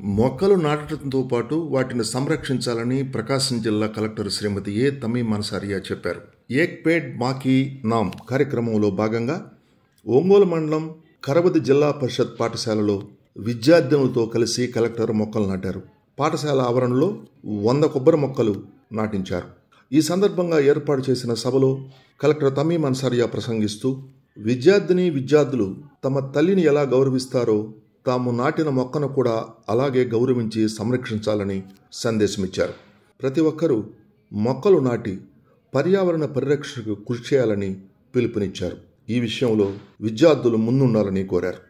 మొక్కలు నాటడంతో పాటు వాటిని సంరక్షించాలని ప్రకాశం జిల్లా కలెక్టర్ శ్రీమతి ఏ తమీం అన్సారియా చెప్పారు. ఏక్ పేడ్ మాకీ నామ్ కార్యక్రమంలో భాగంగా ఒంగోలు మండలం కరవది జిల్లా పరిషత్ పాఠశాలలో విద్యార్థినులతో కలిసి కలెక్టర్ మొక్కలు నాటారు. పాఠశాల ఆవరణలో 100 కొబ్బరి మొక్కలు నాటించారు. ఈ సందర్భంగా ఏర్పాటు చేసిన సభలో కలెక్టర్ తమీం అన్సారియా ప్రసంగిస్తూ విద్యార్థులు తమ తల్లిని ఎలా గౌరవిస్తారో తాము నాటిన మొక్కను కూడా అలాగే గౌరవించి సంరక్షించాలని సందేశమిచ్చారు. ప్రతి ఒక్కరూ మొక్కలు నాటి పర్యావరణ పరిరక్షణకు కృషి చేయాలని పిలుపునిచ్చారు. ఈ విషయంలో విద్యార్థులు ముందుండాలని కోరారు.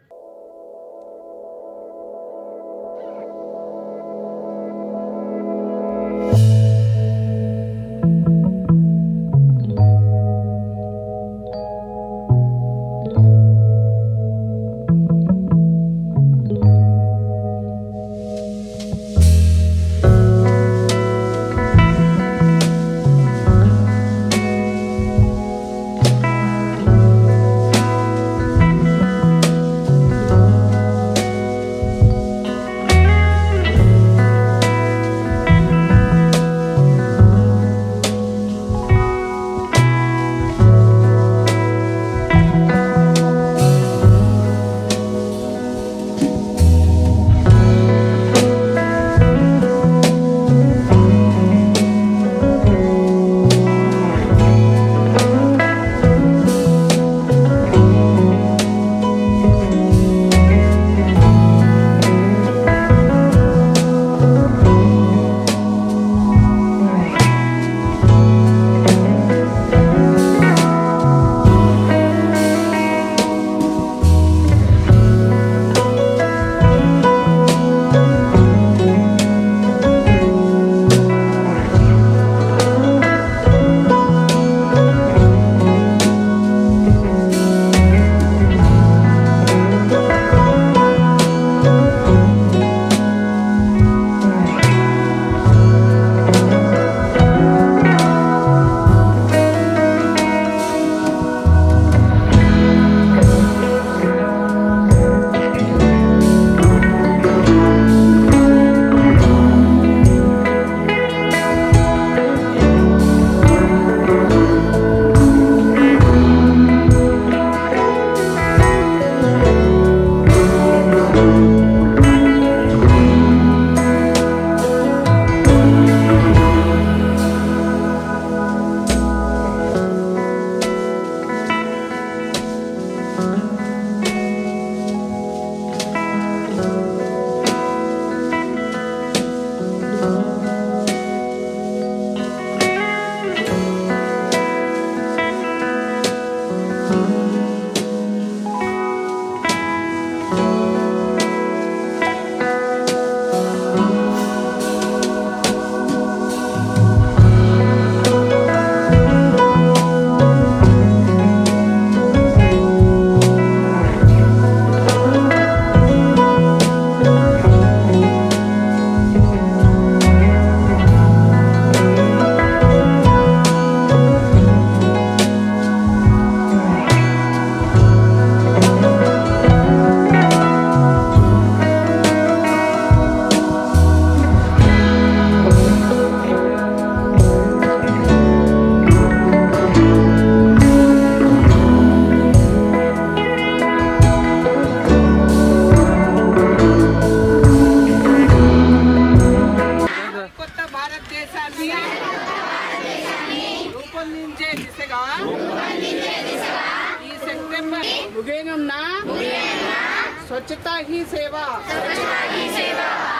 స్వచ్ఛతా హీ సేవ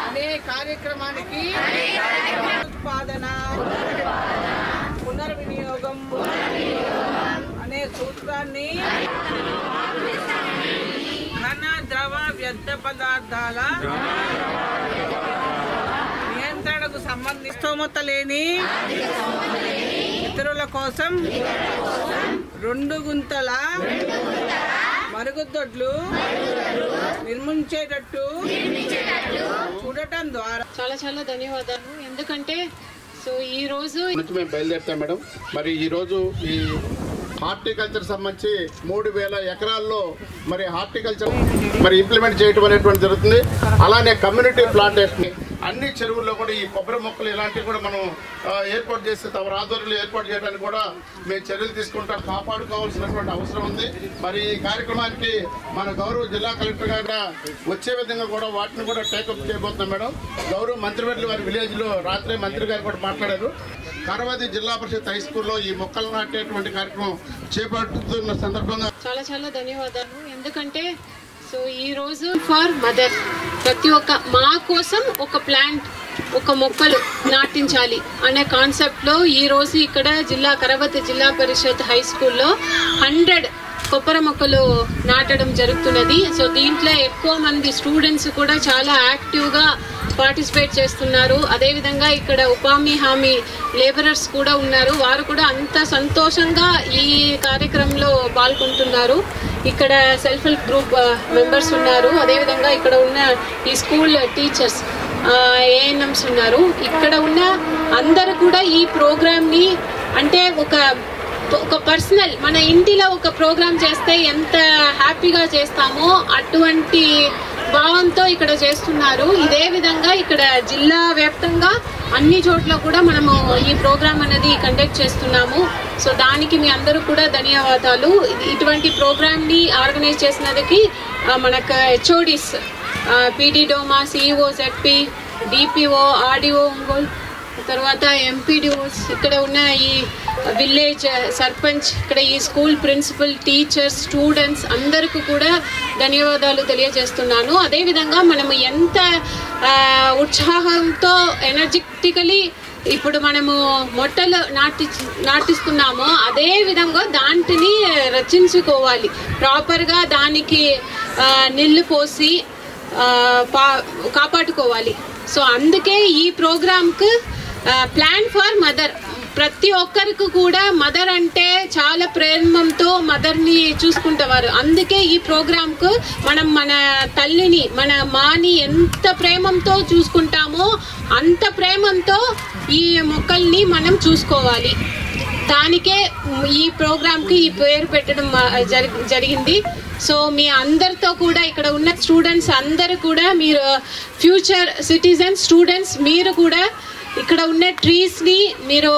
అనే కార్యక్రమానికి ఉత్పాదన పునర్వినియోగం అనే సూత్రాన్ని ఘన ద్రవ వ్యర్థ పదార్థాల నియంత్రణకు సంబంధించి స్తోమత లేని ఇతరుల కోసం 2 గుంతల మరుగుదొడ్లు నిర్మించేటట్టు చూడటం ద్వారా చాలా ధన్యవాదాలు. ఎందుకంటే సో ఈ రోజు మేము బయలుదేరుతాం మేడం. మరి ఈ రోజు ఈ హార్టికల్చర్ సంబంధించి 3000 ఎకరాల్లో మరి హార్టికల్చర్ మరి ఇంప్లిమెంట్ చేయడం అనేటువంటి జరుగుతుంది. అలానే కమ్యూనిటీ ప్లాంటేషన్ అన్ని చెరువుల్లో కూడా ఈ కొబ్బరి మొక్కలు ఇలాంటివి కూడా మనం ఏర్పాటు చేసి తమ ఆధ్వర్యంలో ఏర్పాటు చేయడానికి కూడా మేము చర్యలు తీసుకుంటాం. కాపాడుకోవాల్సినటువంటి అవసరం ఉంది. మరి ఈ కార్యక్రమానికి మన గౌరవ జిల్లా కలెక్టర్ గారు వచ్చే విధంగా కూడా వాటిని కూడా టేకప్ చేయబోతున్నాం మేడం. గౌరవ మంత్రివర్యులు వారి విలేజ్లో రాత్రి మంత్రి గారు కూడా మాట్లాడారు. కరవది జిల్లా పరిషత్ హై స్కూల్లో ఈ మొక్కలు నాటేటువంటి కార్యక్రమం చేపడుతున్న సందర్భంగా చాలా ధన్యవాదాలు. ఎందుకంటే సో ఈ రోజు ఫర్ మదర్ ప్రతి ఒక్క మా కోసం ఒక ప్లాంట్ ఒక మొక్కలు నాటించాలి అనే కాన్సెప్ట్లో ఈ రోజు ఇక్కడ కరవతి జిల్లా పరిషత్ హై స్కూల్లో 100 కొబ్బరి మొక్కలు నాటడం జరుగుతున్నది. సో దీంట్లో ఎక్కువ మంది స్టూడెంట్స్ కూడా చాలా యాక్టివ్గా పార్టిసిపేట్ చేస్తున్నారు. అదేవిధంగా ఇక్కడ ఉపామి హామీ లేబరర్స్ కూడా ఉన్నారు. వారు కూడా అంత సంతోషంగా ఈ కార్యక్రమంలో పాల్గొంటున్నారు. ఇక్కడ సెల్ఫ్ హెల్ప్ గ్రూప్ మెంబర్స్ ఉన్నారు. అదేవిధంగా ఇక్కడ ఉన్న ఈ స్కూల్ టీచర్స్ ఏఎన్ఎంస్ ఉన్నారు. ఇక్కడ ఉన్న అందరూ కూడా ఈ ప్రోగ్రామ్ని అంటే ఒక పర్సనల్ మన ఇంటిలో ఒక ప్రోగ్రామ్ చేస్తే ఎంత హ్యాపీగా చేస్తామో అటువంటి భావంతో ఇక్కడ చేస్తున్నారు. ఇదే విధంగా ఇక్కడ జిల్లా వ్యాప్తంగా అన్ని చోట్ల కూడా మనము ఈ ప్రోగ్రామ్ అనేది కండక్ట్ చేస్తున్నాము. సో దానికి మీ అందరూ కూడా ధన్యవాదాలు. ఇటువంటి ప్రోగ్రామ్ని ఆర్గనైజ్ చేసినందుకు మనకు హెచ్ఓడిస్ పీడీ డోమా, CEO, ZP, DPO, RDO Ongole, తర్వాత ఎంపీడీఓస్, ఇక్కడ ఉన్న ఈ విలేజ్ సర్పంచ్, ఇక్కడ ఈ స్కూల్ ప్రిన్సిపల్, టీచర్స్, స్టూడెంట్స్ అందరికీ కూడా ధన్యవాదాలు తెలియజేస్తున్నాను. అదేవిధంగా మనము ఎంత ఉత్సాహంతో ఎనర్జెటికలీ ఇప్పుడు మనము మొట్టలు నాటిస్తున్నామో అదే విధంగా దాంట్ని రచించుకోవాలి. ప్రాపర్గా దానికి నీళ్లు పోసి కాపాడుకోవాలి. సో అందుకే ఈ ప్రోగ్రామ్కు ప్లాన్ ఫర్ మదర్ ప్రతి ఒక్కరికి కూడా మదర్ అంటే చాలా ప్రేమతో మదర్ని చూసుకుంటేవారు. అందుకే ఈ ప్రోగ్రామ్కు మనం మన తల్లిని మన మాని ఎంత ప్రేమతో చూసుకుంటామో అంత ప్రేమతో ఈ మొక్కల్ని మనం చూసుకోవాలి. దానికే ఈ ప్రోగ్రామ్కి ఈ పేరు పెట్టడం జరిగింది. సో మీ అందరితో కూడా ఇక్కడ ఉన్న స్టూడెంట్స్ అందరూ కూడా మీరు ఫ్యూచర్ సిటిజన్స్ స్టూడెంట్స్ మీరు కూడా ఇక్కడ ఉన్న ట్రీస్ని మీరు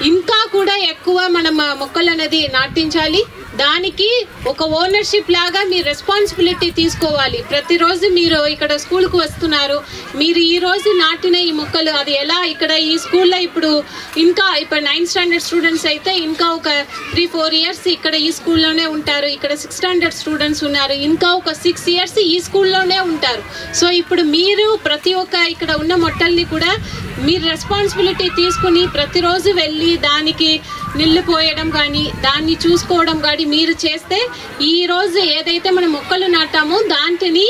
ఇంకా కూడా ఎక్కువ మనం మొక్కలు అనేది నాటించాలి. దానికి ఒక ఓనర్షిప్ లాగా మీరు రెస్పాన్సిబిలిటీ తీసుకోవాలి. ప్రతిరోజు మీరు ఇక్కడ స్కూల్కి వస్తున్నారు, మీరు ఈ రోజు నాటిన ఈ మొక్కలు అది ఎలా ఇక్కడ ఈ స్కూల్లో ఇప్పుడు 9th స్టాండర్డ్ స్టూడెంట్స్ అయితే ఇంకా ఒక 3-4 ఇయర్స్ ఇక్కడ ఈ స్కూల్లోనే ఉంటారు. ఇక్కడ 6th స్టాండర్డ్ స్టూడెంట్స్ ఉన్నారు, ఇంకా ఒక 6 ఇయర్స్ ఈ స్కూల్లోనే ఉంటారు. సో ఇప్పుడు మీరు ప్రతి ఒక్క ఇక్కడ ఉన్న మొట్టల్ని కూడా మీరు రెస్పాన్సిబిలిటీ తీసుకుని ప్రతిరోజు వెళ్ళి దానికి నీళ్లు పోయడం కానీ దాన్ని చూసుకోవడం కానీ మీరు చేస్తే ఈ రోజు ఏదైతే మనం మొక్కలు నాటామో దాంట్ని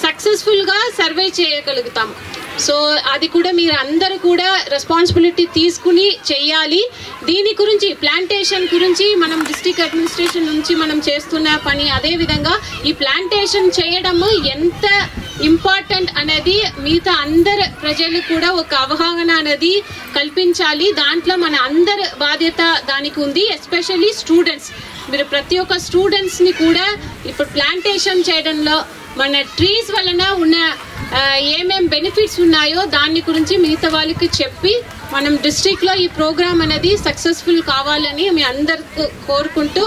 సక్సెస్ఫుల్గా సర్వే చేయగలుగుతాం. సో అది కూడా మీరు అందరూ కూడా రెస్పాన్సిబిలిటీ తీసుకుని చెయ్యాలి. దీని గురించి ప్లాంటేషన్ గురించి మనం డిస్ట్రిక్ట్ అడ్మినిస్ట్రేషన్ నుంచి మనం చేస్తున్న పని, అదేవిధంగా ఈ ప్లాంటేషన్ చేయడము ఎంత ఇంపార్టెంట్ అనేది మిగతా అందరు ప్రజలు కూడా ఒక అవగాహన అనేది కల్పించాలి. దాంట్లో మన అందరి బాధ్యత దానికి ఉంది. ఎస్పెషల్లీ స్టూడెంట్స్, మీరు ప్రతి ఒక్క స్టూడెంట్స్ని కూడా ఇప్పుడు ప్లాంటేషన్ చేయడంలో మన ట్రీస్ వలన ఉన్న ఏమేం బెనిఫిట్స్ ఉన్నాయో దాని గురించి మిగతా వాళ్ళకి చెప్పి మనం డిస్ట్రిక్ట్లో ఈ ప్రోగ్రామ్ అనేది సక్సెస్ఫుల్ కావాలని మీ అందరికీ కోరుకుంటూ